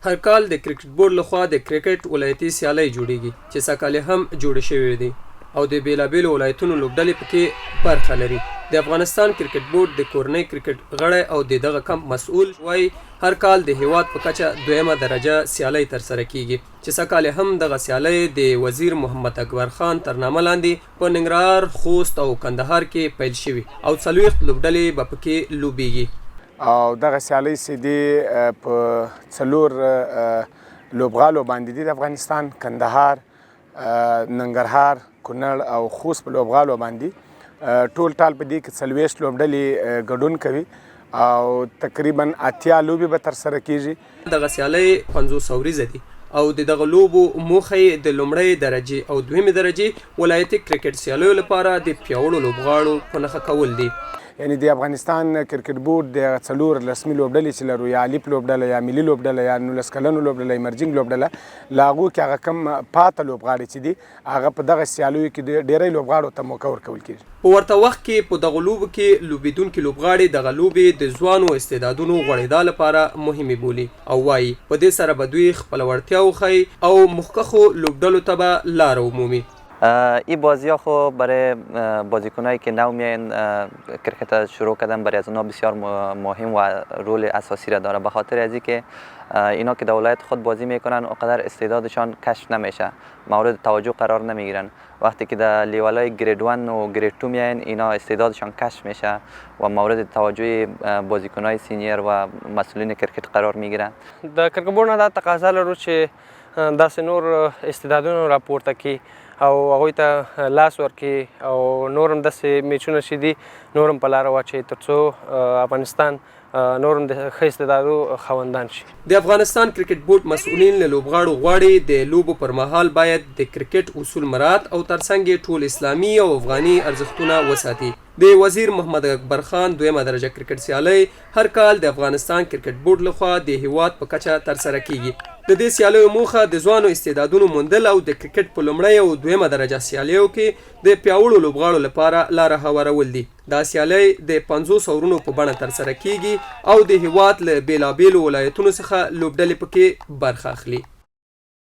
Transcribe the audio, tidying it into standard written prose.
هر کال د کرکټ بورډ لخوا د کرکټ ولایتي سیالۍ جوړیږي چې سږکال هم جوړې شوې دي او د بیلابیلو ولایتونو لوبډلې پکې برخه لري. د افغانستان کرکټ بورډ د کورنۍ کرکټ غړی او د دغه کمپ مسؤل وایي هر کال د هیواد په کچه دویمه درجه سیالۍ ترسره کیږي چې سږکال هم دغه سیالۍ د وزیر محمد اکبر خان تر نامه لاندې په ننګرهار، خوست او کندهار کې پیل شوي او 40 لوبډلې به پکې لوبیږي. او دغه سیالۍ چې دي په 4 لوبغالو باندې دي د افغانستان، کندهار، ننګرهار، کونړ او خوست په لوبغالو باندې ټول ټال په دې کې 40 لوبډلې ګډون کوي او تقریبا 80 لوبې به ترسره کیږي. دغه سیالۍ 500 ورځې دي او د دغه لوبو موخه د لومړۍ درجه او دویمه درجه ولایتي کرکټ سیالیو لپاره د پیاوړو لوبغاړو په نښه کول دي. یعنی د افغانستان کرکټ بورډ د 4 رسمي لوبډلې چې لرو، یا الف لوبډله یا ملي لوبډله یا 19 کلنو لوبډله ایمرجنګ لوبډله، له هغو کې هغه کم پاته لوبغاړي چې دي هغه په دغه سیالیو کې ډېری لوبغاړو ته موقع ورکول کېږي. په ورته وخت کې په دغه لوبو کې لوبېدونکي لوبغاړي دغه لوبې د ځوانو استعدادونو غوړېدا لپاره مهمې بولي او وایي په دې سره به دوی خپل وړتیا وښیي او مخکښو لوبډلو ته به لاره ومومي. این بازی ها خب برای بازیکنایی که نو میاین کرکت شروع کردن برای از اونها بسیار مهم و رول اساسی را داره، به خاطر از اینکه اینا که در ولایت خود بازی میکنن اونقدر استعدادشان کشف نمیشه، مورد توجه قرار نمیگیرن. وقتی که در لیولای گرید 1 و گرید 2 میاین اینا استعدادشان کشف میشه و مورد توجه بازیکنای سینیر و مسئولین کرکت قرار میگیرن. د کرکټ بورډ نه دا تقاضا لرو چې داسې نور استعدادونه راپورته کړي او هغوی ته لاس ورکړي او نور هم داسې میچونه چې دي نور هم په لاره واچوي ترڅو افغانستان نور هم د ښه استعدادو خاوندان شي. د افغانستان کرکټ بورډ مسؤلین له لوبغاړو غواړي د لوبو پر مهال باید د کرکټ اصول مراعات او ترڅنګ یې ټول اسلامي او افغاني ارزښتونه وساتي. د وزیر محمد اکبر خان دویمه درجه کرکټ سیالۍ هر کال د افغانستان کرکټ بورډ لخوا د هیواد په کچه ترسره کیږي. د دې سیالیو موخه د ځوانو استعدادونو موندل او د کرکټ په لومړۍ او دویمه درجه سیالیو کې د پیاوړو لوبغاړو لپاره لاره هوارول دي. دا سیالۍ د 500 ورونو په بڼه ترسره کیږي او د هیواد له بیلابیلو ولایتونو څخه لوبډلې پکې برخه اخلي.